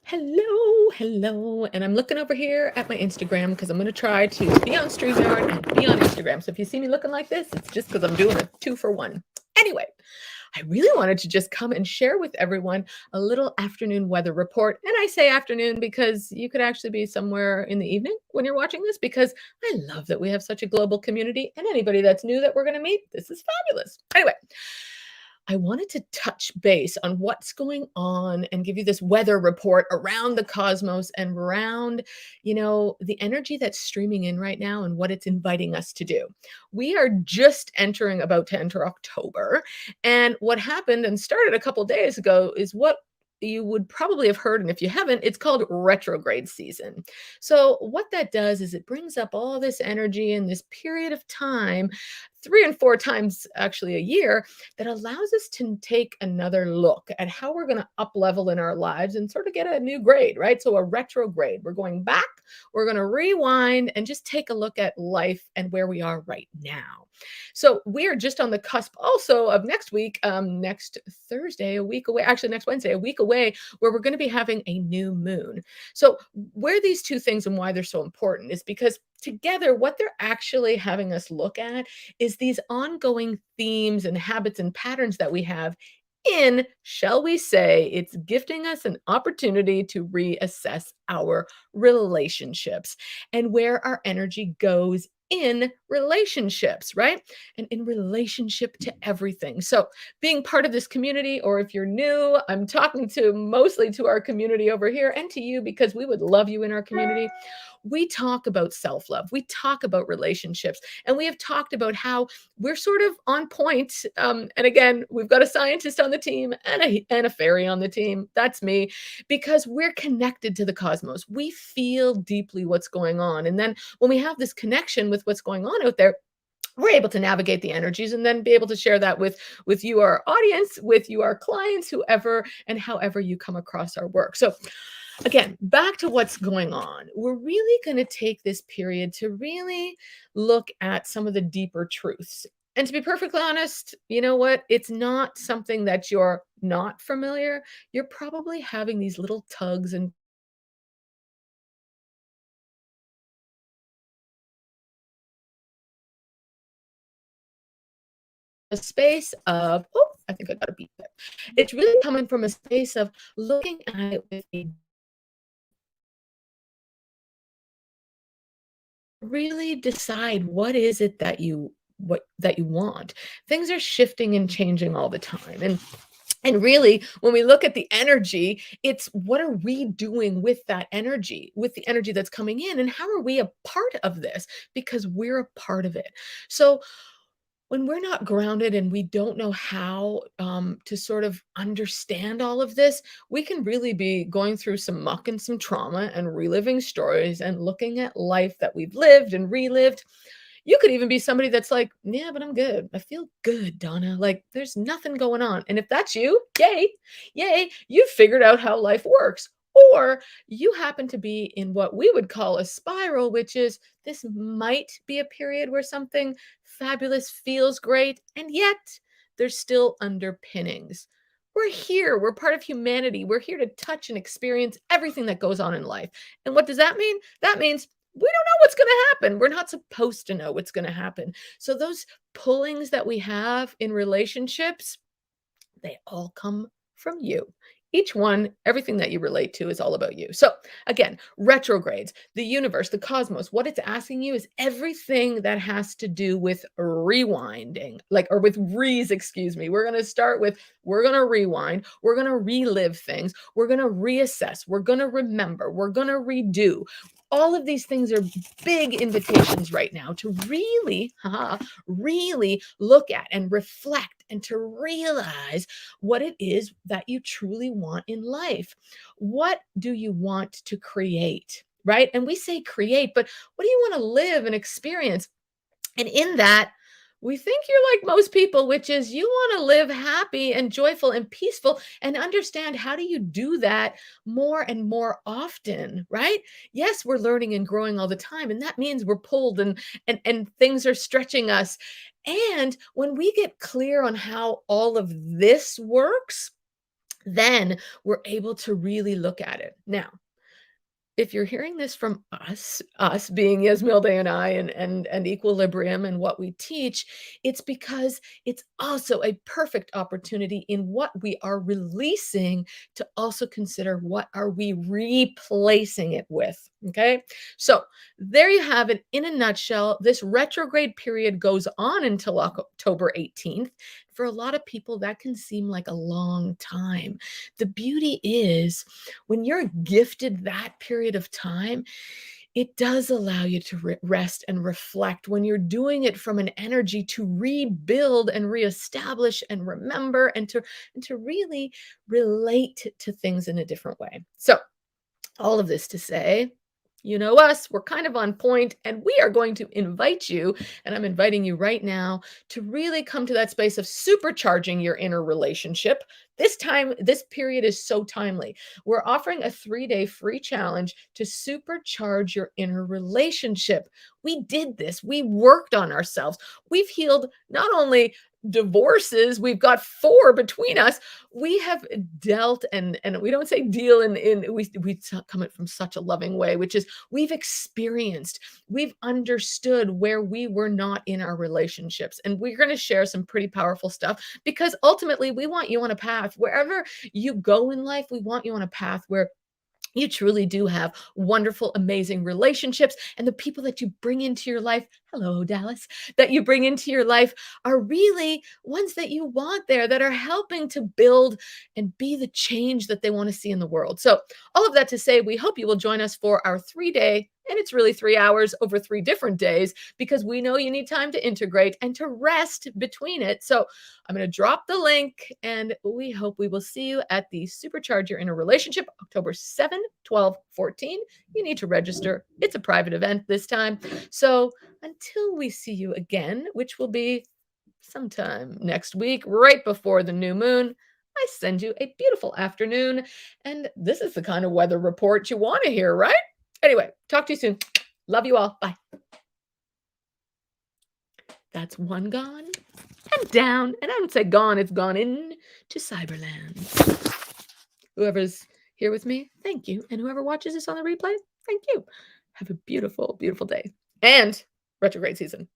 Hello. And I'm looking over here at my Instagram because I'm going to try to be on StreamYard and be on Instagram. So if you see me looking like this, it's just because I'm doing a 2-for-1. Anyway, I really wanted to just come and share with everyone a little afternoon weather report. And I say afternoon because you could actually be somewhere in the evening when you're watching this, because I love that we have such a global community. And anybody that's new that we're going to meet, this is fabulous. Anyway, I wanted to touch base on what's going on and give you this weather report around the cosmos and around, the energy that's streaming in right now and what it's inviting us to do. We are just about to enter October. And what happened and started a couple days ago is what you would probably have heard. And if you haven't, it's called retrograde season. So, what that does is it brings up all this energy in this period of time, 3 and 4 times actually a year, that allows us to take another look at how we're going to up level in our lives and sort of get a new grade, right? So, a retrograde, we're going back, we're going to rewind and just take a look at life and where we are right now. So, we are just on the cusp also of next week, next Thursday, a week away, actually, next Wednesday, a week away, where we're going to be having a new moon. So, where these two things and why they're so important is because together, what they're actually having us look at is these ongoing themes and habits and patterns that we have in, shall we say, it's gifting us an opportunity to reassess our relationships and where our energy goes in relationships, right? And in relationship to everything. So, being part of this community, or if you're new, I'm talking to mostly to our community over here and to you because we would love you in our community. We talk about self love, we talk about relationships, and we have talked about how we're sort of on point. And again, we've got a scientist on the team and a fairy on the team. That's me, because we're connected to the cosmos. We feel deeply what's going on. And then when we have this connection with what's going on out there, we're able to navigate the energies and then be able to share that with you, our audience, with you, our clients, whoever and however you come across our work. So again, back to what's going on. We're really going to take this period to really look at some of the deeper truths. And to be perfectly honest, you know what? It's not something that you're not familiar. You're probably having these little tugs and a space of, oh, I think I got a beat there. It's really coming from a space of looking at it with a really decide what is it that you want. Things are shifting and changing all the time. And really, when we look at the energy, it's what are we doing with the energy that's coming in, and how are we a part of this? Because we're a part of it. So when we're not grounded and we don't know how to sort of understand all of this, we can really be going through some muck and some trauma and reliving stories and looking at life that we've lived and relived. You could even be somebody that's like, yeah, but I'm good. I feel good, Donna. Like there's nothing going on. And if that's you, yay, you figured out how life works. Or you happen to be in what we would call a spiral, which is this might be a period where something fabulous feels great, and yet there's still underpinnings. We're here. We're part of humanity. We're here to touch and experience everything that goes on in life. And what does that mean? That means we don't know what's going to happen. We're not supposed to know what's going to happen. So, those pullings that we have in relationships, they all come from you. Each one, everything that you relate to is all about you. So, again, retrogrades, the universe, the cosmos, what it's asking you is everything that has to do with rewinding, like, or with re's, excuse me. We're going to start with, we're going to rewind, we're going to relive things, we're going to reassess, we're going to remember, we're going to redo. All of these things are big invitations right now to really look at and reflect and to realize what it is that you truly want in life. What do you want to create? Right? And we say create, but what do you want to live and experience? And in that, we think you're like most people, which is you want to live happy and joyful and peaceful and understand how do you do that more and more often, right? Yes, we're learning and growing all the time, and that means we're pulled and things are stretching us. And when we get clear on how all of this works, then we're able to really look at it. Now, if you're hearing this from us being Yasmilde and I and equilibrium and what we teach, it's because it's also a perfect opportunity in what we are releasing to also consider what are we replacing it with. Okay. So there you have it in a nutshell. This retrograde period goes on until October 18th. For a lot of people, that can seem like a long time. The beauty is when you're gifted that period of time, it does allow you to rest and reflect when you're doing it from an energy to rebuild and reestablish and remember and to really relate to things in a different way. So, all of this to say, you know us, we're kind of on point, and we are going to invite you, and I'm inviting you right now to really come to that space of supercharging your inner relationship. This time, this period is so timely. We're offering a 3-day free challenge to supercharge your inner relationship. We did this, we worked on ourselves, we've healed not only divorces, we've got 4 between us. We have dealt and we don't say deal in we come it from such a loving way, which is we've experienced, we've understood where we were not in our relationships, and we're going to share some pretty powerful stuff because ultimately we want you on a path wherever you go in life. We want you on a path where you truly do have wonderful, amazing relationships. And the people that you bring into your life, hello, Dallas, that you bring into your life are really ones that you want there that are helping to build and be the change that they want to see in the world. So, all of that to say, we hope you will join us for our 3-day. And it's really 3 hours over 3 different days because we know you need time to integrate and to rest between it. So I'm going to drop the link and we hope we will see you at the Supercharge Your Inner Relationship, October 7, 12, 14. You need to register. It's a private event this time. So until we see you again, which will be sometime next week, right before the new moon, I send you a beautiful afternoon. And this is the kind of weather report you want to hear, right? Anyway, talk to you soon. Love you all. Bye. That's one gone and down. And I don't say gone, it's gone in to Cyberland. Whoever's here with me, thank you. And whoever watches this on the replay, thank you. Have a beautiful, beautiful day and retrograde season.